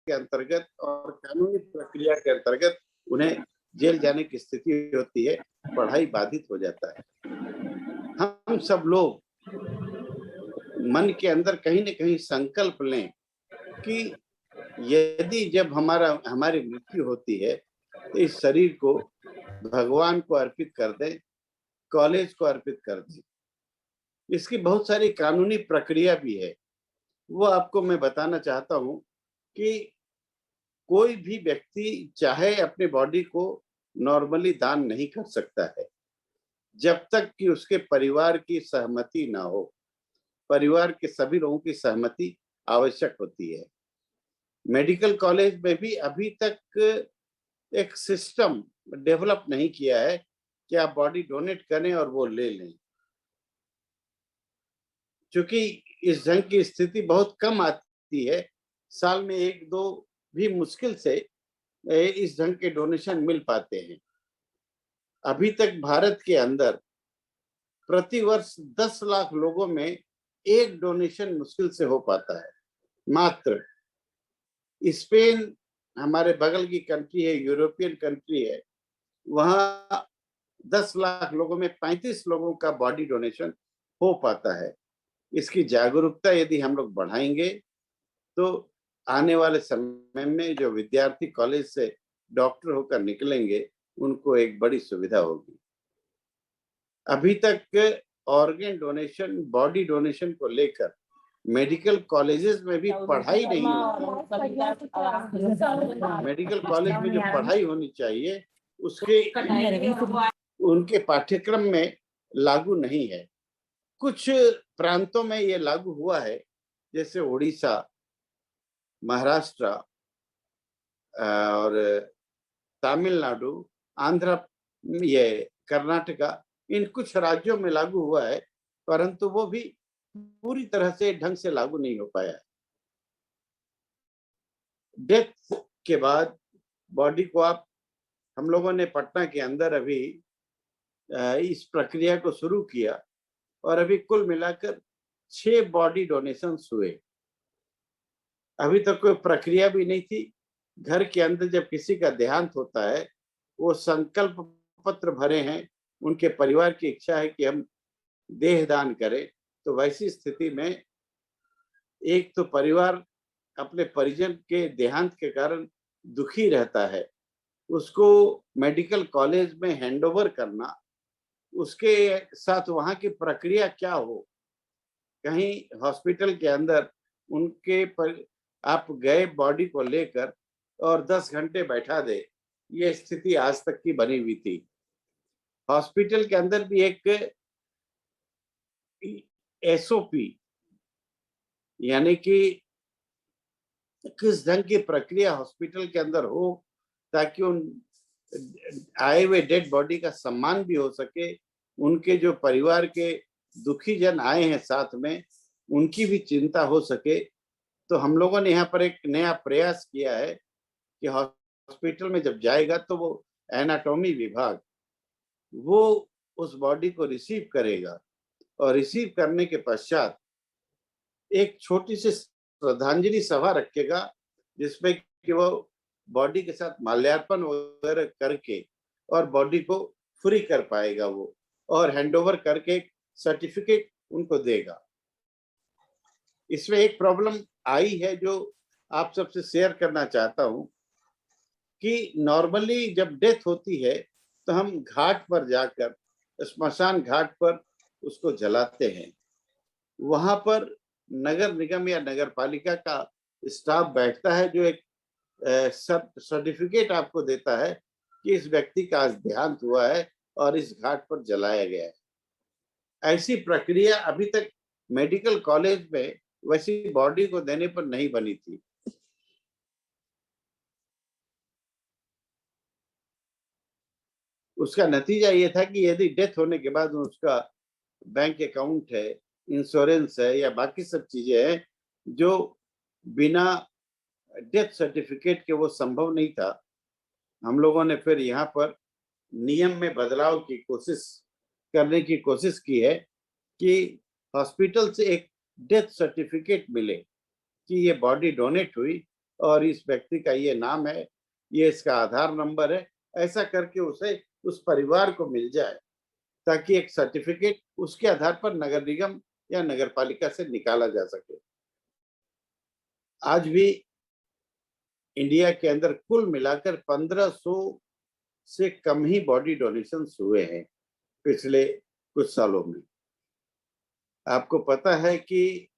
के अंतर्गत और कानूनी प्रक्रिया के अंतर्गत उन्हें जेल जाने की स्थिति होती है, पढ़ाई बाधित हो जाता है। हम सब लोग मन के अंदर कहीं न कहीं संकल्प लें कि यदि जब हमारी मृत्यु होती है तो इस शरीर को भगवान को अर्पित कर दें, कॉलेज को अर्पित कर दें। इसकी बहुत सारी कानूनी प्रक्रिया भी है। वो आपको मैं बताना चाहता हूँ कि कोई भी व्यक्ति चाहे अपने बॉडी को नॉर्मली दान नहीं कर सकता है, जब तक कि उसके परिवार की सहमति ना हो। परिवार के सभी लोगों की सहमति आवश्यक होती है। मेडिकल कॉलेज में भी अभी तक एक सिस्टम डेवलप नहीं किया है कि आप बॉडी डोनेट करें और वो ले लें। क्योंकि इस ढंग की स्थिति बहुत कम आती है, साल में 1-2 भी मुश्किल से इस ढंग के डोनेशन मिल पाते हैं। अभी तक भारत के अंदर प्रति वर्ष 10 लाख लोगों में एक डोनेशन मुश्किल से हो पाता है, मात्र। स्पेन हमारे बगल की कंट्री है, यूरोपियन कंट्री है, वहां 10 लाख लोगों में 35 लोगों का बॉडी डोनेशन हो पाता है। इसकी जागरूकता यदि हम लोग बढ़ाएंगे तो आने वाले समय में जो विद्यार्थी कॉलेज से डॉक्टर होकर निकलेंगे, उनको एक बड़ी सुविधा होगी। अभी तक ऑर्गन डोनेशन, बॉडी डोनेशन को लेकर मेडिकल कॉलेजेस में भी पढ़ाई नहीं होती। मेडिकल कॉलेज में जो पढ़ाई होनी चाहिए उसके उनके पाठ्यक्रम में लागू नहीं है। कुछ प्रांतों में ये लागू हुआ है, जैसे उड़ीसा, महाराष्ट्र और तमिलनाडु, आंध्र, ये कर्नाटका, इन कुछ राज्यों में लागू हुआ है, परंतु वो भी पूरी तरह से ढंग से लागू नहीं हो पाया है। डेथ के बाद बॉडी को हम लोगों ने पटना के अंदर अभी इस प्रक्रिया को शुरू किया और अभी कुल मिलाकर 6 बॉडी डोनेशंस हुए। अभी तक कोई प्रक्रिया भी नहीं थी। घर के अंदर जब किसी का देहांत होता है, वो संकल्प पत्र भरे हैं, उनके परिवार की इच्छा है कि हम देह दान करें, तो वैसी स्थिति में एक तो परिवार अपने परिजन के देहांत के कारण दुखी रहता है, उसको मेडिकल कॉलेज में हैंडओवर करना, उसके साथ वहाँ की प्रक्रिया क्या हो, कहीं हॉस्पिटल के अंदर उनके पर आप गए बॉडी को लेकर और 10 घंटे बैठा दे, ये स्थिति आज तक की बनी हुई थी। हॉस्पिटल के अंदर भी एक एसओपी, यानी कि किस ढंग की प्रक्रिया हॉस्पिटल के अंदर हो ताकि उन आए हुए डेड बॉडी का सम्मान भी हो सके, उनके जो परिवार के दुखी जन आए हैं साथ में, उनकी भी चिंता हो सके। तो हम लोगों ने यहाँ पर एक नया प्रयास किया है कि हॉस्पिटल में जब जाएगा तो वो एनाटॉमी विभाग वो उस बॉडी को रिसीव करेगा और रिसीव करने के पश्चात एक छोटी सी श्रद्धांजलि सभा रखेगा, जिसमें कि वो बॉडी के साथ माल्यार्पण वगैरह करके और बॉडी को फ्री कर पाएगा वो, और हैंडओवर करके सर्टिफिकेट उनको देगा। इसमें एक प्रॉब्लम आई है जो आप सबसे शेयर करना चाहता हूं कि नॉर्मली जब डेथ होती है तो हम घाट पर जाकर, स्मशान घाट पर उसको जलाते हैं। वहां पर नगर निगम या नगर पालिका का स्टाफ बैठता है जो एक सर्टिफिकेट आपको देता है कि इस व्यक्ति का आज देहांत हुआ है और इस घाट पर जलाया गया है। ऐसी प्रक्रिया अभी तक मेडिकल कॉलेज में वैसी बॉडी को देने पर नहीं बनी थी। उसका नतीजा ये था कि यदि डेथ होने के बाद उसका बैंक अकाउंट है, इंश्योरेंस है या बाकी सब चीजें हैं जो बिना डेथ सर्टिफिकेट के वो संभव नहीं था। हम लोगों ने फिर यहाँ पर नियम में बदलाव की कोशिश करने की कोशिश की है कि हॉस्पिटल से एक डेथ सर्टिफिकेट मिले कि ये बॉडी डोनेट हुई और इस व्यक्ति का ये नाम है, ये इसका आधार नंबर है, ऐसा करके उसे उस परिवार को मिल जाए, ताकि एक सर्टिफिकेट उसके आधार पर नगर निगम या नगर पालिका से निकाला जा सके। आज भी इंडिया के अंदर कुल मिलाकर 1500 से कम ही बॉडी डोनेशंस हुए हैं पिछले कुछ सालों में। आपको पता है कि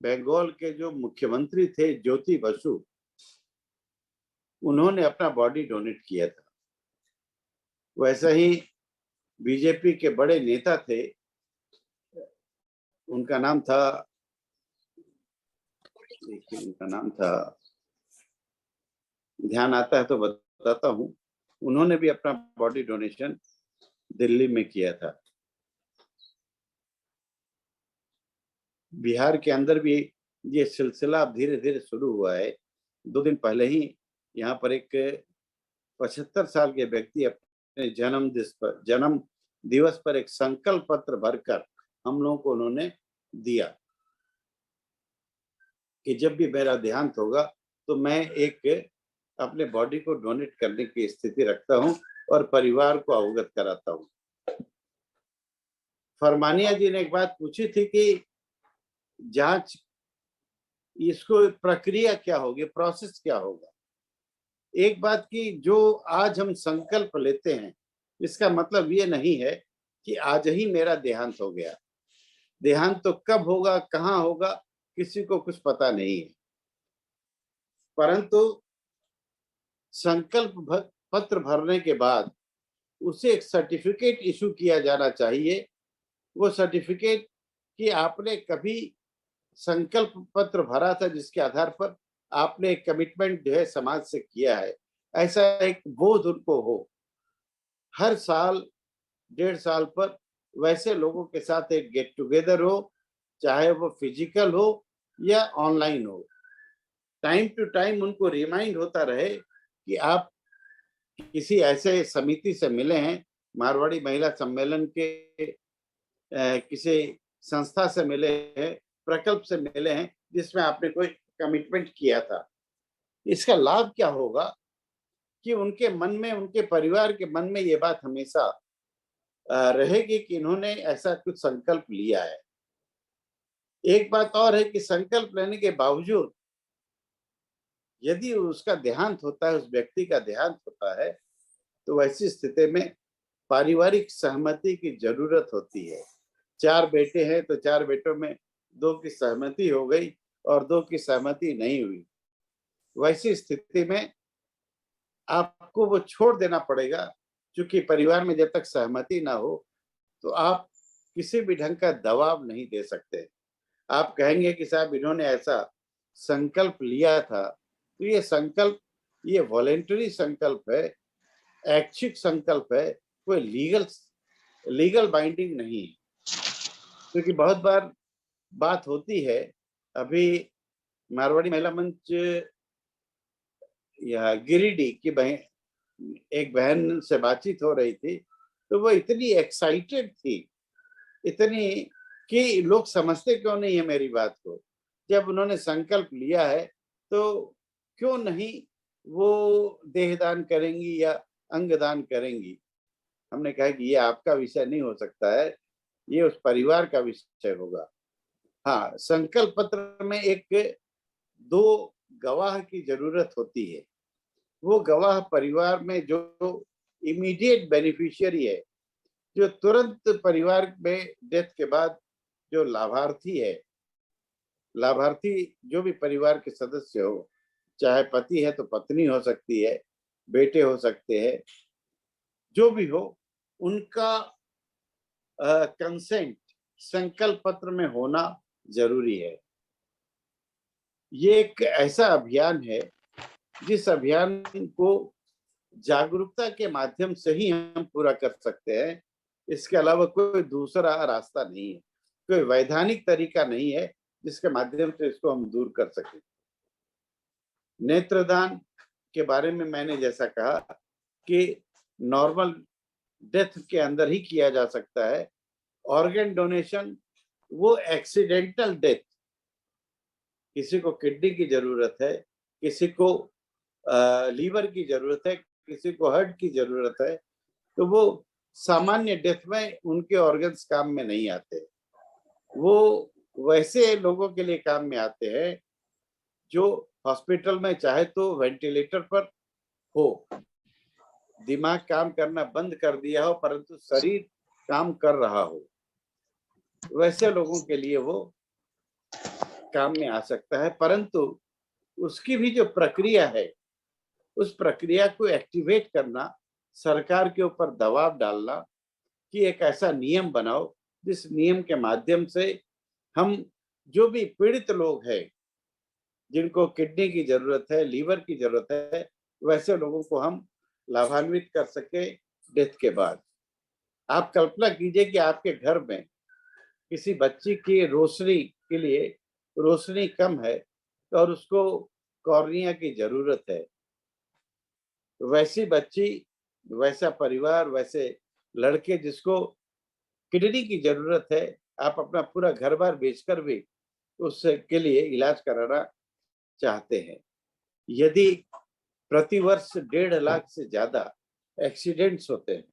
बंगाल के जो मुख्यमंत्री थे ज्योति बसु, उन्होंने अपना बॉडी डोनेट किया था। वैसे ही बीजेपी के बड़े नेता थे, उनका नाम था, देखिए उनका नाम था, ध्यान आता है तो बताता हूँ, उन्होंने भी अपना बॉडी डोनेशन दिल्ली में किया था। बिहार के अंदर भी ये सिलसिला अब धीरे धीरे शुरू हुआ है। 2 दिन पहले ही यहाँ पर एक 75 साल के व्यक्ति अपने जन्म दिवस पर एक संकल्प पत्र भरकर हम लोगों को उन्होंने दिया कि जब भी मेरा देहांत होगा तो मैं एक अपने बॉडी को डोनेट करने की स्थिति रखता हूं और परिवार को अवगत कराता हूं। फरमानिया जी ने एक बात पूछी थी कि जांच, इसको प्रक्रिया क्या होगी, प्रोसेस क्या होगा। एक बात की, जो आज हम संकल्प लेते हैं इसका मतलब ये नहीं है कि आज ही मेरा देहांत हो गया। देहांत तो कब होगा, कहाँ होगा, किसी को कुछ पता नहीं है। परंतु संकल्प पत्र भरने के बाद उसे एक सर्टिफिकेट इशू किया जाना चाहिए। वो सर्टिफिकेट कि आपने कभी संकल्प पत्र भरा था जिसके आधार पर आपने एक कमिटमेंट जो है समाज से किया है, ऐसा एक बोध उनको हो। हर साल 1.5 साल पर वैसे लोगों के साथ एक गेट टुगेदर हो, चाहे वो फिजिकल हो या ऑनलाइन हो। टाइम टू टाइम उनको रिमाइंड होता रहे कि आप किसी ऐसे समिति से मिले हैं, मारवाड़ी महिला सम्मेलन के किसी संस्था से मिले हैं, प्रकल्प से मिले हैं, जिसमें आपने कोई कमिटमेंट किया था। इसका लाभ क्या होगा कि उनके मन में, उनके परिवार के मन में ये बात हमेशा रहेगी कि इन्होंने ऐसा कुछ संकल्प लिया है। एक बात और है कि संकल्प लेने के बावजूद यदि उसका देहांत होता है, उस व्यक्ति का देहांत होता है, तो वैसी स्थिति में पारिवारिक सहमति की जरूरत होती है। 4 बेटे हैं तो 4 बेटों में 2 की सहमति हो गई और 2 की सहमति नहीं हुई। वैसी स्थिति में आपको वो छोड़ देना पड़ेगा, क्योंकि परिवार में जब तक सहमति ना हो तो आप किसी भी ढंग का दबाव नहीं दे सकते। आप कहेंगे कि साहब इन्होंने ऐसा संकल्प लिया था, तो ये संकल्प, ये वॉलेंटरी संकल्प है, ऐच्छिक संकल्प है, कोई लीगल बाइंडिंग नहीं है। क्योंकि बहुत बार बात होती है, अभी मारवाड़ी महिला मंच या गिरिडीह की एक बहन से बातचीत हो रही थी, तो वो इतनी एक्साइटेड थी, इतनी, कि लोग समझते क्यों नहीं है मेरी बात को। जब उन्होंने संकल्प लिया है तो क्यों नहीं वो देहदान करेंगी या अंगदान करेंगी। हमने कहा कि ये आपका विषय नहीं हो सकता है, ये उस परिवार का विषय होगा। हाँ, संकल्प पत्र में एक 2 गवाह की जरूरत होती है। वो गवाह परिवार में जो इमीडिएट बेनिफिशियरी है, जो तुरंत परिवार में डेथ के बाद जो लाभार्थी है, लाभार्थी जो भी परिवार के सदस्य हो, चाहे पति है तो पत्नी हो सकती है, बेटे हो सकते हैं, जो भी हो, उनका कंसेंट संकल्प पत्र में होना जरूरी है। ये एक ऐसा अभियान है जिस अभियान को जागरूकता के माध्यम से ही हम पूरा कर सकते हैं। इसके अलावा कोई दूसरा रास्ता नहीं है, कोई वैधानिक तरीका नहीं है जिसके माध्यम से इसको हम दूर कर सकें। नेत्रदान के बारे में मैंने जैसा कहा कि नॉर्मल डेथ के अंदर ही किया जा सकता है। ऑर्गन डोनेशन वो एक्सीडेंटल डेथ, किसी को किडनी की जरूरत है, किसी को लीवर की जरूरत है, किसी को हार्ट की जरूरत है, तो वो सामान्य डेथ में उनके ऑर्गन्स काम में नहीं आते। वो वैसे लोगों के लिए काम में आते हैं जो हॉस्पिटल में चाहे तो वेंटिलेटर पर हो, दिमाग काम करना बंद कर दिया हो परंतु शरीर काम कर रहा हो, वैसे लोगों के लिए वो काम में आ सकता है। परंतु उसकी भी जो प्रक्रिया है, उस प्रक्रिया को एक्टिवेट करना, सरकार के ऊपर दबाव डालना कि एक ऐसा नियम बनाओ जिस नियम के माध्यम से हम जो भी पीड़ित लोग हैं, जिनको किडनी की जरूरत है, लीवर की जरूरत है, वैसे लोगों को हम लाभान्वित कर सके डेथ के बाद। आप कल्पना कीजिए कि आपके घर में किसी बच्ची की रोशनी के लिए रोशनी कम है और उसको कॉर्निया की जरूरत है। वैसी बच्ची, वैसा परिवार, वैसे लड़के जिसको किडनी की जरूरत है, आप अपना पूरा घर बार बेचकर भी उसके लिए इलाज कराना चाहते हैं। यदि प्रतिवर्ष 1.5 लाख से ज्यादा एक्सीडेंट्स होते हैं,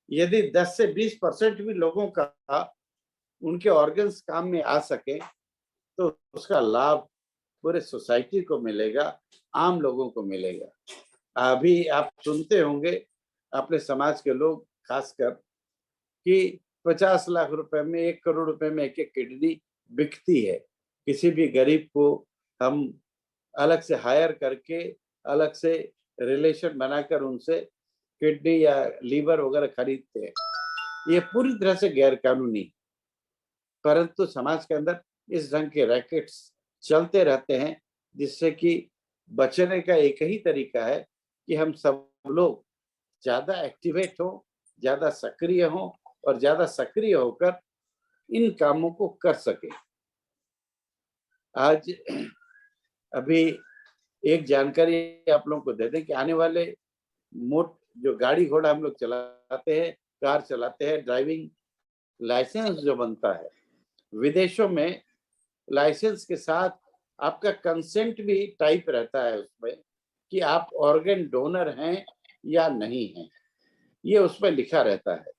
यदि 10 से 20% भी लोगों का उनके ऑर्गन्स काम में आ सके तो उसका लाभ पूरे सोसाइटी को मिलेगा, आम लोगों को मिलेगा। अभी आप सुनते होंगे अपने समाज के लोग खासकर कि 50 लाख रुपए में, 1 करोड़ रुपए में एक किडनी बिकती है। किसी भी गरीब को हम अलग से हायर करके, अलग से रिलेशन बनाकर उनसे किडनी या लीवर वगैरह खरीदते हैं। ये पूरी तरह से गैर कानूनी, परंतु समाज के अंदर इस ढंग के रैकेट्स चलते रहते हैं, जिससे कि बचने का एक ही तरीका है कि हम सब लोग ज्यादा एक्टिवेट हो, ज्यादा सक्रिय हो और ज्यादा सक्रिय होकर इन कामों को कर सके। आज अभी एक जानकारी आप लोगों को दे दें कि आने वाले जो गाड़ी घोड़ा हम लोग चलाते हैं, कार चलाते हैं, ड्राइविंग लाइसेंस जो बनता है, विदेशों में लाइसेंस के साथ आपका कंसेंट भी टाइप रहता है उसमें कि आप ऑर्गन डोनर हैं या नहीं हैं, ये उसमें लिखा रहता है।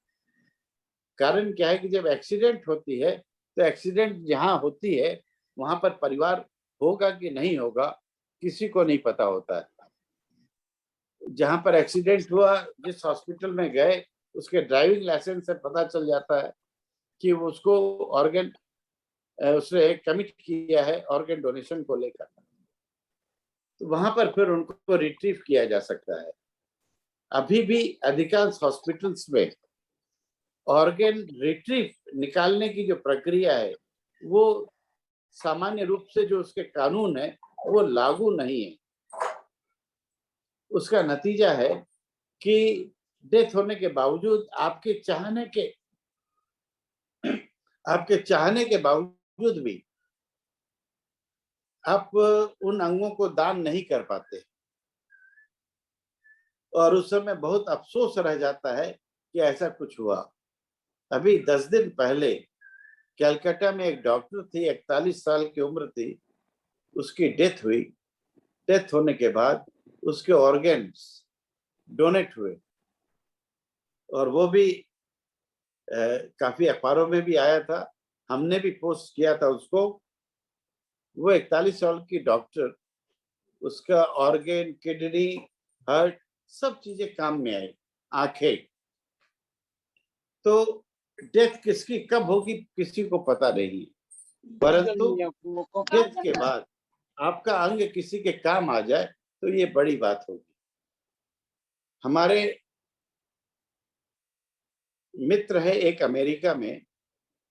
कारण क्या है कि जब एक्सीडेंट होती है तो एक्सीडेंट जहां होती है वहां पर परिवार होगा कि नहीं होगा किसी को नहीं पता होता है। जहां पर एक्सीडेंट हुआ, जिस हॉस्पिटल में गए, उसके ड्राइविंग लाइसेंस से पता चल जाता है कि उसको ऑर्गन उसने कमिट किया है ऑर्गन डोनेशन को लेकर, तो वहां पर फिर उनको रिट्रीव किया जा सकता है। अभी भी अधिकांश हॉस्पिटल्स में ऑर्गन रिट्रीव निकालने की जो प्रक्रिया है वो सामान्य रूप से जो उसके कानून है वो लागू नहीं है। उसका नतीजा है कि डेथ होने के बावजूद आपके चाहने के बावजूद भी आप उन अंगों को दान नहीं कर पाते और उस समय बहुत अफसोस रह जाता है कि ऐसा कुछ हुआ। अभी 10 दिन पहले कलकत्ता में एक डॉक्टर थी, 41 साल की उम्र थी, उसकी डेथ हुई। डेथ होने के बाद उसके ऑर्गन्स डोनेट हुए और वो भी काफी अखबारों में भी आया था, हमने भी पोस्ट किया था उसको। वो 41 साल की डॉक्टर, उसका ऑर्गन, किडनी, हार्ट, सब चीजें काम में आई, आंखें। तो डेथ किसकी कब होगी किसी को पता नहीं, परंतु डेथ के बाद आपका अंग किसी के काम आ जाए तो ये बड़ी बात होगी। हमारे मित्र है एक अमेरिका में,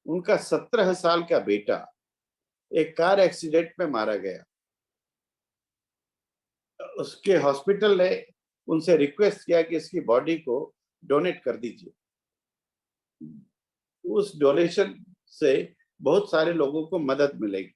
उनका 17 साल का बेटा एक कार एक्सीडेंट में मारा गया। उसके हॉस्पिटल ने उनसे रिक्वेस्ट किया कि इसकी बॉडी को डोनेट कर दीजिए। उस डोनेशन से बहुत सारे लोगों को मदद मिलेगी।